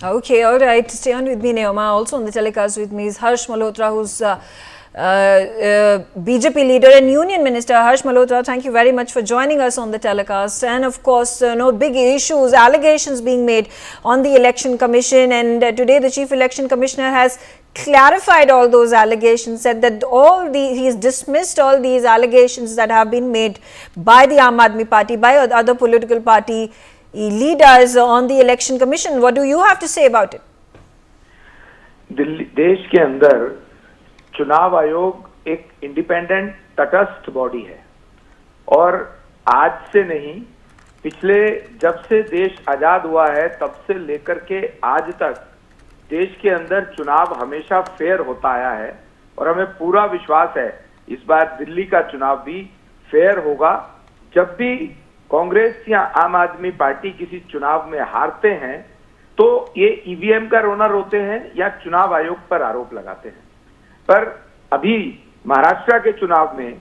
Okay, all right. Stay on with me, Neoma. Also on the telecast with me is Harsh Malhotra, who's BJP leader and Union Minister. Harsh Malhotra, thank you very much for joining us on the telecast. And of course, big issues, allegations being made on the Election Commission. And today, the Chief Election Commissioner has clarified all those allegations, said that he's dismissed all these allegations that have been made by the Aam Aadmi Party, by other political party leaders on the Election Commission. What do you have to say about it? देश के अंदर चुनाव आयोग एक independent तटस्थ body है और आज से नहीं, पिछले जब से देश आजाद हुआ है तब से लेकर के आज तक देश के अंदर चुनाव हमेशा फेयर होता आया है और हमें पूरा विश्वास है इस बार दिल्ली का चुनाव भी फेयर होगा। जब भी कांग्रेस या आम आदमी पार्टी किसी चुनाव में हारते हैं तो ये ईवीएम का रोना रोते हैं या चुनाव आयोग पर आरोप लगाते हैं, पर अभी महाराष्ट्र के चुनाव में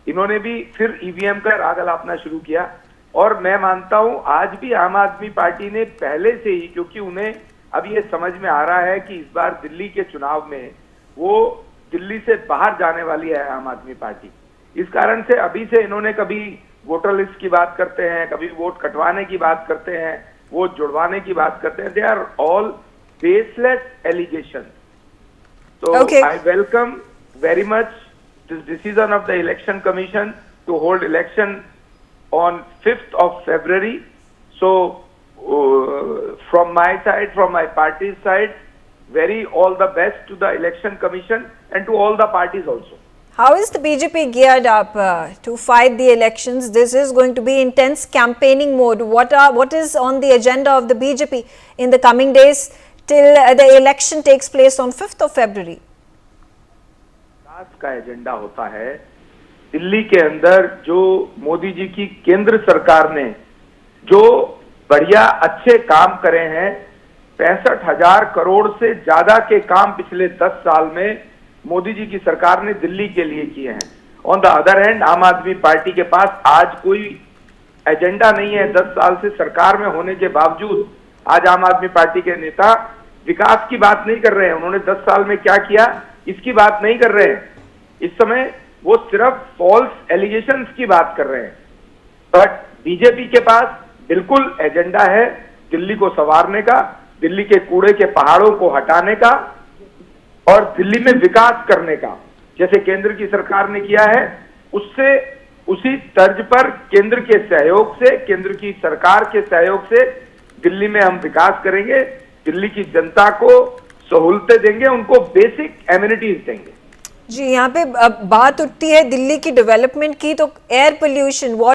इन्होंने भी फिर ईवीएम का राग अलापना शुरू किया और मैं मानता हूं आज भी आम आदमी पार्टी ने पहले से ही, क्योंकि उन्हें अब ये समझ में आ रहा है कि इस बार दिल्ली के चुनाव में वो दिल्ली से बाहर जाने वाली है आम आदमी पार्टी, इस कारण से अभी से इन्होंने कभी वोटर लिस्ट की बात करते हैं, कभी वोट कटवाने की बात करते हैं, वोट जुड़वाने की बात करते हैं। They are all baseless allegation. So I welcome very much this decision of the Election Commission to hold election on 5th of February. So from my side, from my party's side, very all the best to the Election Commission and to all the parties also. How is the BJP geared up to fight the elections? This is going to be intense campaigning mode. What is on the agenda of the BJP in the coming days till the election takes place on 5th of February? का agenda होता है दिल्ली के अंदर जो मोदी जी की केंद्र सरकार ने जो बढ़िया अच्छे काम करे हैं, 65,000 करोड़ से ज्यादा के काम पिछले 10 साल में मोदी जी की सरकार ने दिल्ली के लिए किए हैं। ऑन द अदर हैंड आम आदमी पार्टी के पास आज कोई एजेंडा नहीं है। 10 साल से सरकार में होने के बावजूद आज आम आदमी पार्टी के नेता विकास की बात नहीं कर रहे हैं, उन्होंने 10 साल में क्या किया इसकी बात नहीं कर रहे हैं। इस समय वो सिर्फ फॉल्स एलिगेशंस की बात कर रहे हैं, बट बीजेपी के पास बिल्कुल एजेंडा है दिल्ली को संवारने का, दिल्ली के कूड़े के पहाड़ों को हटाने का और दिल्ली में विकास करने का। जैसे केंद्र की सरकार ने किया है उससे उसी तर्ज पर केंद्र के सहयोग से, केंद्र की सरकार के सहयोग से दिल्ली में हम विकास करेंगे, दिल्ली की जनता को सहूलतें देंगे, उनको बेसिक एमिनिटीज देंगे। जी, यहाँ पे बात उठती है दिल्ली की डेवलपमेंट की, तो एयर पोल्यूशन,